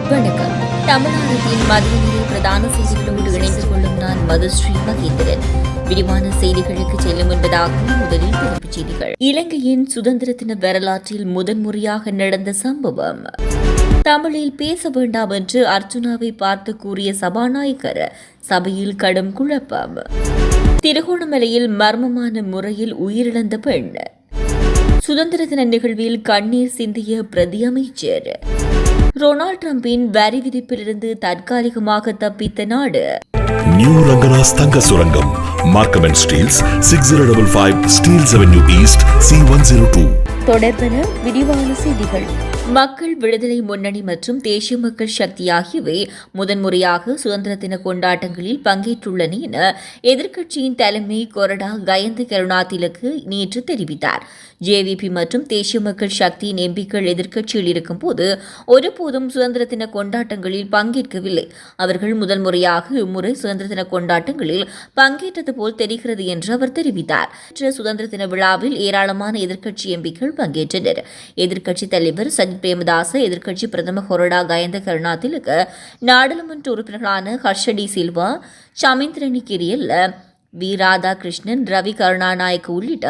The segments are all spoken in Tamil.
வணக்கம். தமிழ்நாட்டின் மதிய நேர பிரதான செய்திகளோடு இணைந்து கொள்ளும் நான் மதுஸ்ரீ மகேந்திரன். விரிவான செய்திகளுக்கு செல்லும் என்பதாகவும் முதலில் தலைப்புச் செய்திகள். இலங்கையின் சுதந்திர தின வரலாற்றில் முதன்முறையாக நடந்த சம்பவம். தமிழில் பேச வேண்டாம் என்று அர்ச்சுனாவை பார்த்து கூறிய சபாநாயகர், சபையில் கடும் குழப்பம். திருகோணமலையில் மர்மமான முறையில் உயிரிழந்த பெண். சுதந்திர தின நிகழ்வில் கண்ணீர் சிந்திய பிரதி அமைச்சர். டொனால்ட் டிரம்பின் வரி விதிப்பிலிருந்து தற்காலிகமாக தப்பித்த நாடு. நியூ ரங்கராஸ் தங்க சுரங்கம், Markham and Steeles, 6055 Steeles Avenue East, C102. தொடர்பென விரிவான செய்திகள். மக்கள் விடுதலை முன்னணி மற்றும் தேசிய மக்கள் சக்தி ஆகியவை முதன்முறையாக சுதந்திர தின கொண்டாட்டங்களில் பங்கேற்றுள்ளன என எதிர்க்கட்சியின் தலைமை கொறடா கயந்த கருணாதிலக்கு நேற்று தெரிவித்தார். ஜேவிபி மற்றும் தேசிய மக்கள் சக்தியின் எம்பிக்கள் எதிர்க்கட்சியில் இருக்கும்போது ஒருபோதும் சுதந்திர தின கொண்டாட்டங்களில் பங்கேற்கவில்லை. அவர்கள் முதல் முறையாக இம்முறை சுதந்திர தின கொண்டாட்டங்களில் பங்கேற்றது போல் தெரிகிறது என்று அவர் தெரிவித்தார். சுதந்திர தின விழாவில் ஏராளமான எதிர்க்கட்சி எம்பிக்கள் பங்கேற்றனர். எதிர்க்கட்சித் தலைவர் சஜித் பிரேமதாச, எதிர்க்கட்சி பிரதமர் கொறடா கயந்த கருணாதிலக்கு, நாடாளுமன்ற உறுப்பினர்களான ஹர்ஷ டி சில்வா, சமீந்திரனி கிரியல், வி ராதாகிருஷ்ணன், ரவி கருணாநாயக்க உள்ளிட்ட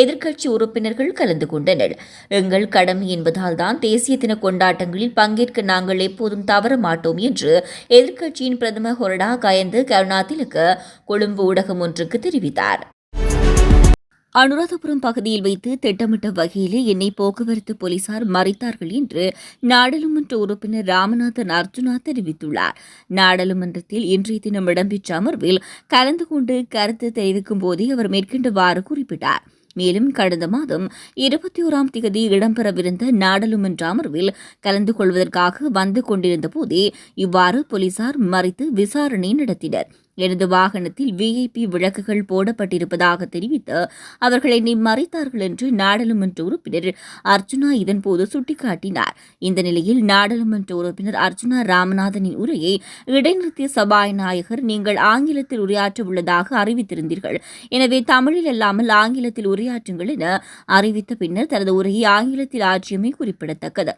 எதிர்க்கட்சி உறுப்பினர்கள் கலந்து கொண்டனர். எங்கள் கடமை என்பதால் தான் தேசிய தின கொண்டாட்டங்களில் பங்கேற்க நாங்கள் எப்போதும் தவற மாட்டோம் என்று எதிர்க்கட்சியின் பிரதமர் கொறடா கயந்த கருணாதிலக்கு கொழும்பு ஊடகம் ஒன்றுக்கு தெரிவித்தார். அனுராதபுரம் பகுதியில் வைத்து திட்டமிட்ட வகையிலே என்னை போக்குவரத்து போலீசார் மறைத்தார்கள் என்று நாடாளுமன்ற உறுப்பினர் ராமநாதன் அர்ஜுனா தெரிவித்துள்ளார். நாடாளுமன்றத்தில் இன்றைய தினம் இடம்பெற்ற அமர்வில் கலந்து கொண்டு கருத்து தெரிவிக்கும் போதே அவர் மேற்கண்டவாறு குறிப்பிட்டார். மேலும் கடந்த மாதம் 21ஆம் தேதி இடம்பெறவிருந்த நாடாளுமன்ற அமர்வில் கலந்து கொள்வதற்காக வந்து கொண்டிருந்த போதே இவ்வாறு போலீசார் மறைத்து விசாரணை நடத்தினர். எனது வாகனத்தில் VIP விளக்குகள் போடப்பட்டிருப்பதாக தெரிவித்து அவர்கள் என்னை மறைத்தார்கள் என்று நாடாளுமன்ற உறுப்பினர் அர்ஜுனா இதன்போது சுட்டிக்காட்டினார். இந்த நிலையில் நாடாளுமன்ற உறுப்பினர் அர்ஜுனா ராமநாதனின் உரையை இடைநிறுத்திய சபாநாயகர், நீங்கள் ஆங்கிலத்தில் உரையாற்ற உள்ளதாக அறிவித்திருந்தீர்கள், எனவே தமிழில் அல்லாமல் ஆங்கிலத்தில் உரையாற்றுங்கள் என அறிவித்த பின்னர் தனது உரையை ஆங்கிலத்தில் ஆற்றியமை குறிப்பிடத்தக்கது.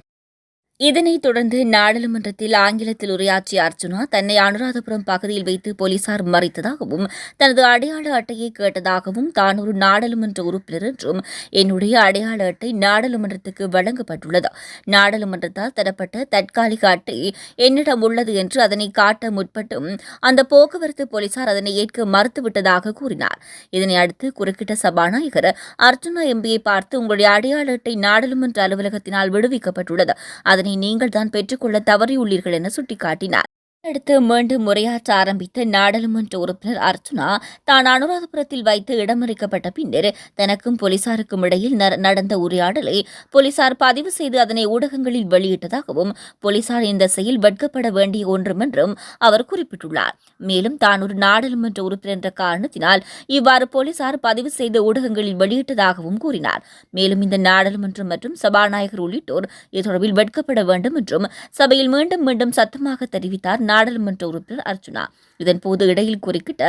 இதனைத் தொடர்ந்து நாடாளுமன்றத்தில் ஆங்கிலத்தில் உரையாற்றிய அர்ச்சுனா, தன்னை அனுராதபுரம் பகுதியில் வைத்து போலீசார் மறைத்ததாகவும் தனது அடையாள அட்டையை கேட்டதாகவும், தான் ஒரு நாடாளுமன்ற உறுப்பினர் என்றும் என்னுடைய அடையாள அட்டை நாடாளுமன்றத்துக்கு வழங்கப்பட்டுள்ளது, நாடாளுமன்றத்தால் தரப்பட்ட தற்காலிக அட்டை என்னிடம் உள்ளது என்று அதனை காட்ட முற்பட்டும் அந்த போக்குவரத்து போலீசார் அதனை ஏற்க மறுத்துவிட்டதாக கூறினார். இதனை அடுத்து குறுக்கிட்ட சபாநாயகர் அர்ச்சுனா எம்பியை பார்த்து, உங்களுடைய அடையாள அட்டை நாடாளுமன்ற அலுவலகத்தினால் விடுவிக்கப்பட்டுள்ளது, அதனை நீங்கள் தான் பெற்றுக்கொள்ள தவறியுள்ளீர்கள் என சுட்டிக்காட்டினார். அடுத்து மீண்டும் உரையாற்ற ஆரம்பித்த நாடாளுமன்ற உறுப்பினர் அர்ச்சுனா, தான் அனுராதபுரத்தில் வைத்து இடமறிக்கப்பட்ட பின்னர் தனக்கும் போலீசாருக்கும் இடையில் நடந்த உரையாடலை போலீசார் பதிவு செய்து அதனை ஊடகங்களில் வெளியிட்டதாகவும், போலீசார் இந்த செயல் வெட்கப்பட வேண்டிய ஒன்றுமென்றும் அவர் குறிப்பிட்டுள்ளார். மேலும் தான் ஒரு நாடாளுமன்ற உறுப்பினர் என்ற காரணத்தினால் இவ்வாறு போலீசார் பதிவு செய்து ஊடகங்களில் வெளியிட்டதாகவும் கூறினார். மேலும் இந்த நாடாளுமன்றம் மற்றும் சபாநாயகர் உள்ளிட்டோர் இது தொடர்பில் வெட்கப்பட வேண்டும் என்றும் சபையில் மீண்டும் மீண்டும் சத்தமாக தெரிவித்தார் நாடாளுமன்ற உறுப்பினர் அர்ச்சுனா. இதன்போது இடையில் குறுக்கிட்ட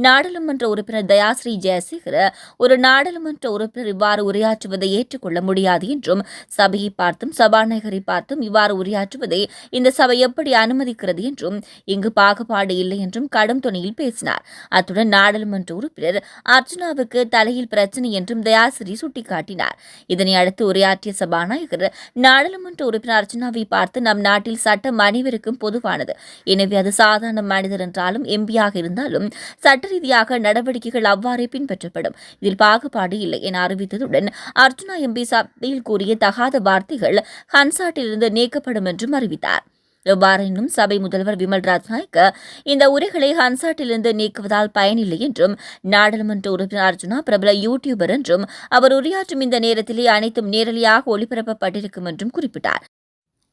நாடாளுமன்ற உறுப்பினர் தயாஸ்ரீ ஜெயசேகர, ஒரு நாடாளுமன்ற உறுப்பினர் இவ்வாறு உரையாற்றுவதை ஏற்றுக்கொள்ள முடியாது என்றும், சபையை பார்த்தும் சபாநாயகரை பார்த்தும் இவ்வாறு உரையாற்றுவதை இந்த சபை எப்படி அனுமதிக்கிறது என்றும், இங்கு பாகுபாடு இல்லை என்றும் கடும் தொனியில் பேசினார். அத்துடன் நாடாளுமன்ற உறுப்பினர் அர்ச்சுனாவுக்கு தலையில் பிரச்சினை என்றும் தயாஸ்ரீ சுட்டிக்காட்டினார். இதனை அடுத்து உரையாற்றிய சபாநாயகர், நாடாளுமன்ற உறுப்பினர் அர்ச்சுனாவை பார்த்து, நம் நாட்டில் சட்டம் அனைவருக்கும் பொதுவானது, எனவே அது சாதாரண மனிதர் என்றாலும் எம்பியாக இருந்தாலும் சட்ட ரீதியாக நடவடிக்கைகள் அவ்வாறே பின்பற்றப்படும், இதில் பாகுபாடு இல்லை என அறிவித்ததுடன் அர்ச்சுனா எம்பி சபையில் கூறிய தகாத வார்த்தைகள் ஹன்சாட்டிலிருந்து நீக்கப்படும் என்றும் அறிவித்தார். எவ்வாறெனும் சபை முதல்வர் விமல் ரத்நாயக்க இந்த உரைகளை ஹன்சாட்டிலிருந்து நீக்குவதால் பயனில்லை என்றும், நாடாளுமன்ற உறுப்பினர் அர்ச்சுனா பிரபல யூடியூபர் என்றும், அவர் உரையாற்றும் இந்த நேரத்திலே அனைத்தும் நேரடியாக ஒளிபரப்பப்பட்டிருக்கும் என்றும் குறிப்பிட்டார்.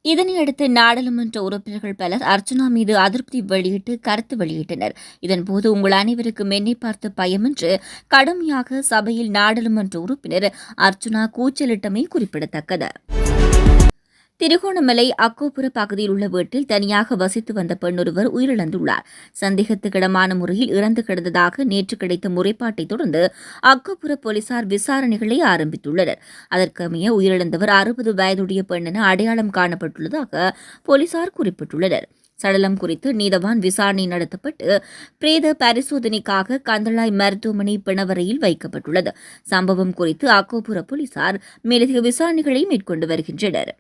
இதனையடுத்து நாடாளுமன்ற உறுப்பினர்கள் பலர் அர்ச்சுனா மீது அதிருப்தி வெளியிட்டு கருத்து வெளியிட்டனர். இதன்போது உங்கள் அனைவருக்கும் என்னை பார்த்து பயம் என்று கடுமையாக சபையில் நாடாளுமன்ற உறுப்பினர் அர்ச்சுனா கூச்சலிட்டமை குறிப்பிடத்தக்கது. திருகோணமலை அக்கோபுர பகுதியில் உள்ள வீட்டில் தனியாக வசித்து வந்த பெண்ணொருவர் உயிரிழந்துள்ளார். சந்தேகத்துக்கிடமான முறையில் இறந்து கிடந்ததாக நேற்று கிடைத்த முறைப்பாட்டை தொடர்ந்து அக்கோபுர போலீசார் விசாரணைகளை ஆரம்பித்துள்ளனர். அதற்கமைய உயிரிழந்தவர் 60 வயதுடைய பெண் என அடையாளம் காணப்பட்டுள்ளதாக போலீசார் குறிப்பிட்டுள்ளனர். சடலம் குறித்து நீதவான் விசாரணை நடத்தப்பட்டு பிரேத பரிசோதனைக்காக கந்தளாய் மருத்துவமனை பிணவரையில் வைக்கப்பட்டுள்ளது. சம்பவம் குறித்து அக்கோபுர போலீசார் மேலதிக விசாரணைகளை மேற்கொண்டு வருகின்றனர்.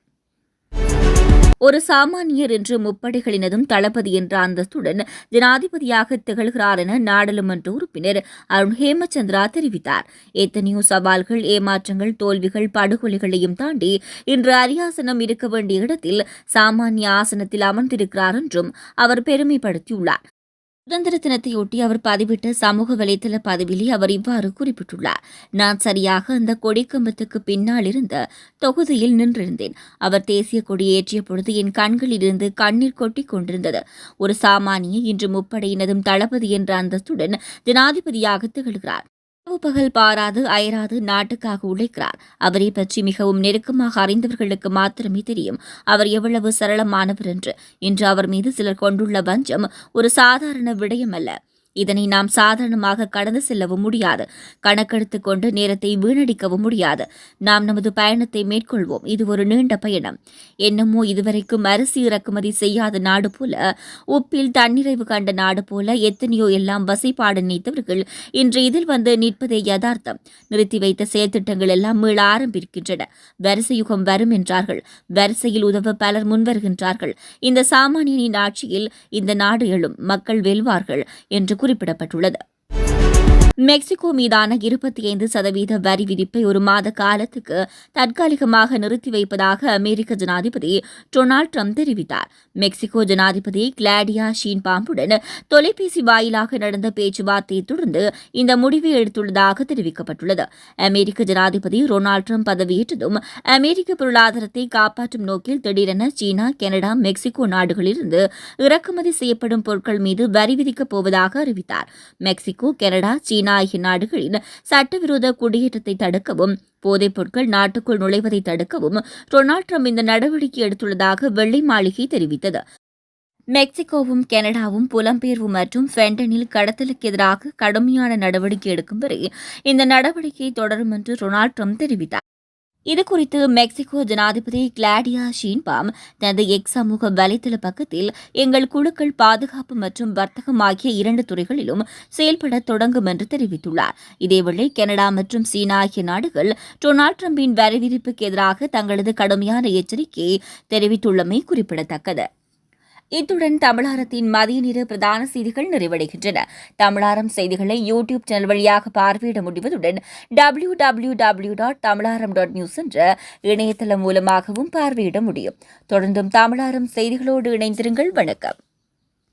ஒரு சாமானியர் என்று முப்படைகளினதும் தளபதி என்ற அந்தஸ்துடன் ஜனாதிபதியாக திகழ்கிறார் என நாடாளுமன்ற உறுப்பினர் அருண் ஹேமச்சந்திரா தெரிவித்தார். எத்தனையோ சவால்கள், ஏமாற்றங்கள், தோல்விகள், படுகொலைகளையும் தாண்டி இன்று அரியாசனம் இருக்க வேண்டிய இடத்தில் சாமானிய ஆசனத்தில் அமர்ந்திருக்கிறார் என்றும் அவர் பெருமைப்படுத்தியுள்ளார். சுதந்திர தினத்தையொட்டி அவர் பதிவிட்ட சமூக வலைதள பதிவிலே அவர் இவ்வாறு குறிப்பிட்டுள்ளார். நான் சரியாக அந்த கொடிக்கம்பத்துக்கு பின்னால் இருந்த தொகுதியில் நின்றிருந்தேன். அவர் தேசிய கொடி ஏற்றிய பொழுது என் கண்களிலிருந்து கண்ணீர் கொட்டிக் கொண்டிருந்தது. ஒரு சாமானிய இன்று முப்படையினதும் தளபதி என்ற அந்தஸ்துடன் ஜனாதிபதியாக திகழ்கிறார். பகல் பாராது அயராது நாட்டுக்காக உழைக்கிறார். அவரை பற்றி மிகவும் நெருக்கமாக அறிந்தவர்களுக்கு மாத்திரமே தெரியும் அவர் எவ்வளவு சரளமானவர் என்று. இன்று அவர் மீது சிலர் கொண்டுள்ள வஞ்சம் ஒரு சாதாரண விடயம் அல்ல. இதனை நாம் சாதாரணமாக கடந்து செல்லவும் முடியாது. கணக்கெடுத்துக் கொண்டு நேரத்தை வீணடிக்கவும் முடியாது. நாம் நமது பயணத்தை மேற்கொள்வோம். இது ஒரு நீண்ட பயணம். என்னமோ இதுவரைக்கும் அரிசி இறக்குமதி செய்யாத நாடு போல, உப்பில் தன்னிறைவு கண்ட நாடு போல எத்தனையோ எல்லாம் வசைப்பாடு நினைத்தவர்கள் இன்று இதில் வந்து நிற்பதே யதார்த்தம். நிறுத்தி வைத்த செயல்திட்டங்கள் எல்லாம் மீள ஆரம்பிக்கின்றன. வரிசை யுகம் வரும் என்றார்கள். வரிசையில் உதவ பலர் முன்வருகின்றார்கள். இந்த சாமானியனின் ஆட்சியில் இந்த நாடு எழும், மக்கள் வெல்வார்கள் என்று குறிப்பிடப்பட்டுள்ளது. மெக்சிகோ மீதான 25% வரி விதிப்பை ஒரு மாத காலத்துக்கு தற்காலிகமாக நிறுத்தி வைப்பதாக அமெரிக்க ஜனாதிபதி டொனால்டு ட்ரம்ப் தெரிவித்தார். மெக்சிகோ ஜனாதிபதி கிளாடியா ஷீன்பாம்புடன் தொலைபேசி வாயிலாக நடந்த பேச்சுவார்த்தையை தொடர்ந்து இந்த முடிவை எடுத்துள்ளதாக தெரிவிக்கப்பட்டுள்ளது. அமெரிக்க ஜனாதிபதி டொனால்டு ட்ரம்ப் பதவியேற்றதும் அமெரிக்க பொருளாதாரத்தை காப்பாற்றும் நோக்கில் திடீரென சீனா, கனடா, மெக்சிகோ நாடுகளிலிருந்து இறக்குமதி செய்யப்படும் பொருட்கள் மீது வரி விதிக்கப் போவதாக அறிவித்தார். மெக்சிகோ, கனடா, சீனா ஆகிய நாடுகளின் சட்டவிரோத குடியேற்றத்தை தடுக்கவும், போதைப் பொருட்கள் நாட்டுக்குள் நுழைவதை தடுக்கவும் டொனால்டு ட்ரம்ப் இந்த நடவடிக்கை எடுத்துள்ளதாக வெள்ளை மாளிகை தெரிவித்தது. மெக்சிகோவும் கனடாவும் புலம்பெயர்வு மற்றும் ஃபென்டனில் கடத்தலுக்கு எதிராக கடுமையான நடவடிக்கை எடுக்கும் வரை இந்த நடவடிக்கை தொடரும் என்று டொனால்டு ட்ரம்ப் தெரிவித்தார். இதுகுறித்து மெக்சிகோ ஜனாதிபதி கிளாடியா ஷீன்பாம் தனது எக்ஸ் சமூக வலைதள பக்கத்தில் எங்கள் குழுக்கள் பாதுகாப்பு மற்றும் வர்த்தகம் ஆகிய 2 துறைகளிலும் செயல்பட தொடங்கும் என்று தெரிவித்துள்ளார். இதேவேளை கனடா மற்றும் சீனா ஆகிய நாடுகள் டொனால்டு ட்ரம்பின் வரி விதிப்புக்கு எதிராக தங்களது கடுமையான எச்சரிக்கையை தெரிவித்துள்ளமை குறிப்பிடத்தக்கது. இத்துடன் தமிழாரத்தின் மதிய நேர பிரதான செய்திகள் நிறைவடைகின்றன. தமிழாரம் செய்திகளை யூடியூப் சேனல் வழியாக பார்வையிட முடிவதுடன் www.tamilaram.news என்ற இணையதளம் மூலமாகவும் பார்வையிட முடியும். தொடர்ந்தும் தமிழாரம் செய்திகளோடு இணைந்திருங்கள். வணக்கம்.